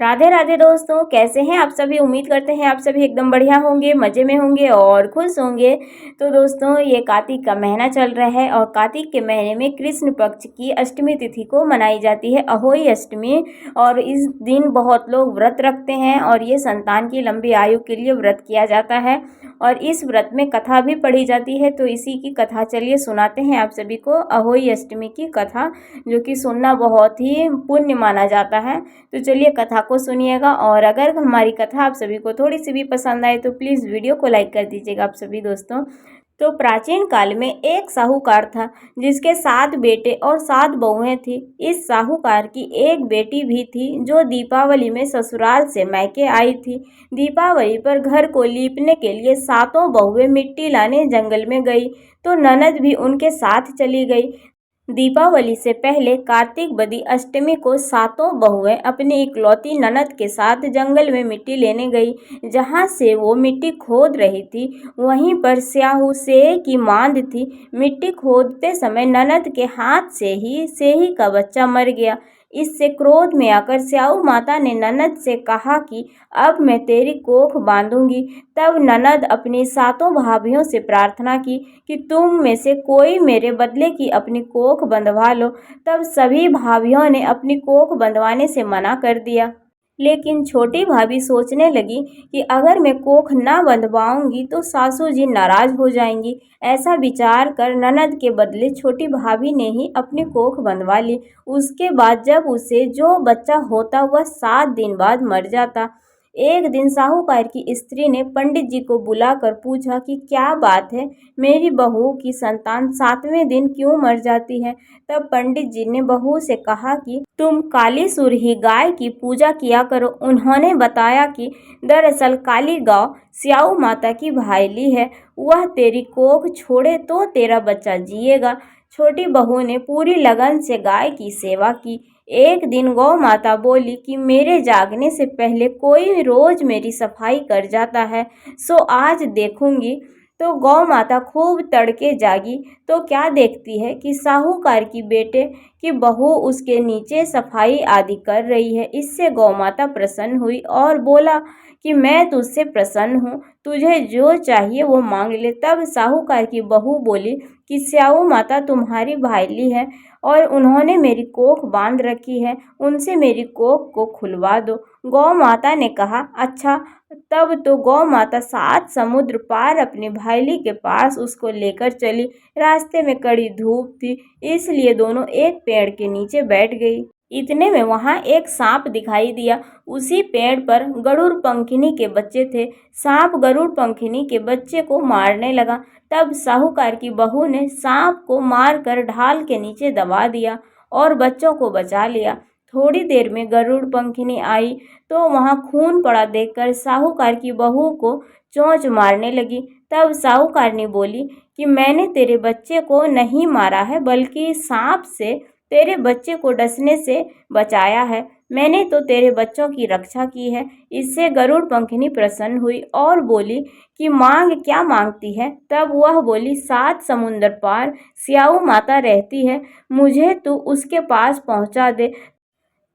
राधे राधे दोस्तों, कैसे हैं आप सभी। उम्मीद करते हैं आप सभी एकदम बढ़िया होंगे, मज़े में होंगे और खुश होंगे। तो दोस्तों, ये कार्तिक का महीना चल रहा है और कार्तिक के महीने में कृष्ण पक्ष की अष्टमी तिथि को मनाई जाती है, अहोई अष्टमी। और इस दिन बहुत लोग व्रत रखते हैं और ये संतान की लंबी आयु के लिए व्रत किया जाता है और इस व्रत में कथा भी पढ़ी जाती है। तो इसी की कथा चलिए सुनाते हैं आप सभी को, अहोई अष्टमी की कथा, जो कि सुनना बहुत ही पुण्य माना जाता है। तो चलिए कथा को सुनिएगा और अगर हमारी कथा आप सभी को थोड़ी सी भी पसंद आए तो प्लीज़ वीडियो को लाइक कर दीजिएगा आप सभी दोस्तों। तो प्राचीन काल में एक साहूकार था जिसके 7 बेटे और 7 बहुएं थी। इस साहूकार की एक बेटी भी थी जो दीपावली में ससुराल से मायके आई थी। दीपावली पर घर को लीपने के लिए 7 बहुएं मिट्टी लाने जंगल में गई तो ननद भी उनके साथ चली गई। दीपावली से पहले कार्तिक बदी अष्टमी को 7 बहुएं अपनी इकलौती ननद के साथ जंगल में मिट्टी लेने गई। जहां से वो मिट्टी खोद रही थी वहीं पर स्याहू सेह की मांद थी। मिट्टी खोदते समय ननद के हाथ से ही सेही का बच्चा मर गया। इससे क्रोध में आकर स्याऊ माता ने ननद से कहा कि अब मैं तेरी कोख बांधूंगी। तब ननद अपनी 7 भाभियों से प्रार्थना की कि तुम में से कोई मेरे बदले की अपनी कोख बंधवा लो। तब सभी भाभियों ने अपनी कोख बंधवाने से मना कर दिया। लेकिन छोटी भाभी सोचने लगी कि अगर मैं कोख ना बंधवाऊंगी तो सासू जी नाराज हो जाएंगी। ऐसा विचार कर ननद के बदले छोटी भाभी ने ही अपनी कोख बंधवा ली। उसके बाद जब उसे जो बच्चा होता वह 7 दिन बाद मर जाता। एक दिन साहूकार की स्त्री ने पंडित जी को बुलाकर पूछा कि क्या बात है, मेरी बहू की संतान 7वें दिन क्यों मर जाती है। तब पंडित जी ने बहू से कहा कि तुम काली सुरही गाय की पूजा किया करो। उन्होंने बताया कि दरअसल काली गाय स्याऊ माता की भाईली है, वह तेरी कोख छोड़े तो तेरा बच्चा जिएगा। छोटी बहू ने पूरी लगन से गाय की सेवा की। एक दिन गौ माता बोली कि मेरे जागने से पहले कोई रोज मेरी सफाई कर जाता है, सो आज देखूंगी। तो गौ माता खूब तड़के जागी तो क्या देखती है कि साहूकार की बेटे की बहू उसके नीचे सफाई आदि कर रही है। इससे गौ माता प्रसन्न हुई और बोला कि मैं तुझसे प्रसन्न हूँ, तुझे जो चाहिए वो मांग ले। तब साहूकार की बहू बोली कि स्याऊ माता तुम्हारी भाईली है और उन्होंने मेरी कोख बांध रखी है, उनसे मेरी कोख को खुलवा दो। गौ माता ने कहा अच्छा। तब तो गौ माता 7 समुद्र पार अपनी भाईली के पास उसको लेकर चली। रास्ते में कड़ी धूप थी, इसलिए दोनों एक पेड़ के नीचे बैठ गई। इतने में वहां एक सांप दिखाई दिया। उसी पेड़ पर गरुड़ पंखिनी के बच्चे थे। सांप गरुड़ पंखिनी के बच्चे को मारने लगा। तब साहूकार की बहू ने सांप को मारकर ढाल के नीचे दबा दिया और बच्चों को बचा लिया। थोड़ी देर में गरुड़ पंखिनी आई तो वहां खून पड़ा देखकर साहूकार की बहू को चोंच मारने लगी। तब साहूकारनी बोली कि मैंने तेरे बच्चे को नहीं मारा है, बल्कि सांप से तेरे बच्चे को डसने से बचाया है। मैंने तो तेरे बच्चों की रक्षा की है। इससे गरुड़ पंखिनी प्रसन्न हुई और बोली कि मांग क्या मांगती है। तब वह बोली 7 समुंदर पार स्याऊ माता रहती है, मुझे तू उसके पास पहुंचा दे।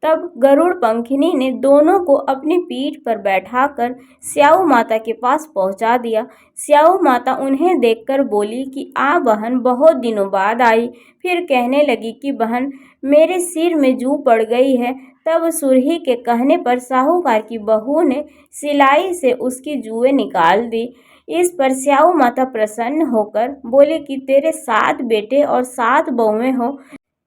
तब गरुड़ पंखिनी ने दोनों को अपनी पीठ पर बैठाकर स्याऊ माता के पास पहुंचा दिया। स्याऊ माता उन्हें देखकर बोली कि आ बहन, बहुत दिनों बाद आई। फिर कहने लगी कि बहन, मेरे सिर में जू पड़ गई है। तब सुरही के कहने पर साहूकार की बहू ने सिलाई से उसकी जुएं निकाल दी। इस पर स्याऊ माता प्रसन्न होकर बोले कि तेरे 7 बेटे और 7 बहुएं हो।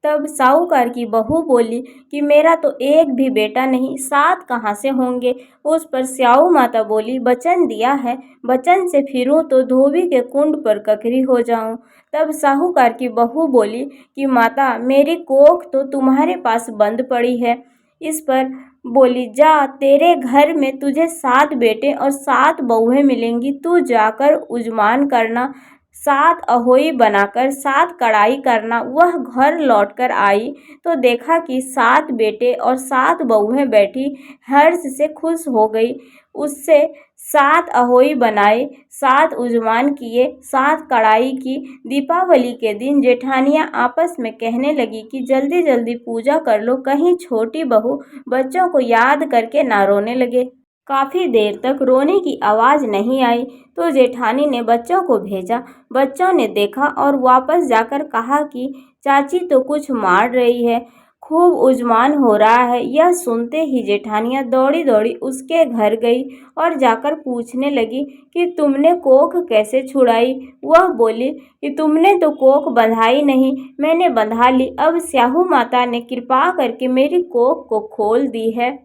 तब साहूकार की बहू बोली कि मेरा तो एक भी बेटा नहीं, 7 कहाँ से होंगे। उस पर स्याऊ माता बोली वचन दिया है, वचन से फिरूं तो धोबी के कुंड पर ककरी हो जाऊं। तब साहूकार की बहू बोली कि माता, मेरी कोख तो तुम्हारे पास बंद पड़ी है। इस पर बोली जा, तेरे घर में तुझे 7 बेटे और 7 बहुएं मिलेंगी, तू जाकर उजमान करना। 7 अहोई बनाकर 7 कढ़ाई करना। वह घर लौटकर आई तो देखा कि 7 बेटे और 7 बहुएं बैठी हर्ष से खुश हो गई। उससे 7 अहोई बनाए, 7 उजमान किए, 7 कढ़ाई की। दीपावली के दिन जेठानियां आपस में कहने लगी कि जल्दी जल्दी पूजा कर लो, कहीं छोटी बहू बच्चों को याद करके ना रोने लगे। काफ़ी देर तक रोने की आवाज़ नहीं आई तो जेठानी ने बच्चों को भेजा। बच्चों ने देखा और वापस जाकर कहा कि चाची तो कुछ मार रही है, खूब उजमान हो रहा है। यह सुनते ही जेठानियाँ दौड़ी दौड़ी उसके घर गई और जाकर पूछने लगी कि तुमने कोख कैसे छुड़ाई। वह बोली कि तुमने तो कोख बंधाई नहीं, मैंने बंधा ली। अब स्याहू माता ने कृपा करके मेरी कोख को खोल दी है।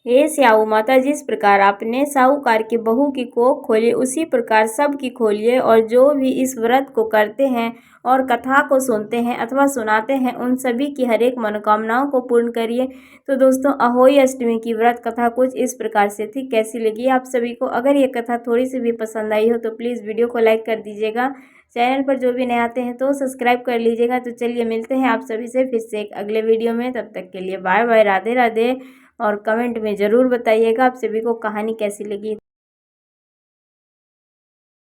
हे स्याऊ माता, जिस प्रकार आपने साहूकार की बहू की कोख खोली उसी प्रकार सबकी खोलिए, और जो भी इस व्रत को करते हैं और कथा को सुनते हैं अथवा सुनाते हैं उन सभी की हर एक मनोकामनाओं को पूर्ण करिए। तो दोस्तों, अहोई अष्टमी की व्रत कथा कुछ इस प्रकार से थी। कैसी लगी आप सभी को? अगर ये कथा थोड़ी सी भी पसंद आई हो तो प्लीज़ वीडियो को लाइक कर दीजिएगा। चैनल पर जो भी नए आते हैं तो सब्सक्राइब कर लीजिएगा। तो चलिए मिलते हैं आप सभी से फिर से एक अगले वीडियो में। तब तक के लिए बाय बाय, राधे राधे। और कमेंट में ज़रूर बताइएगा आप सभी को कहानी कैसी लगी।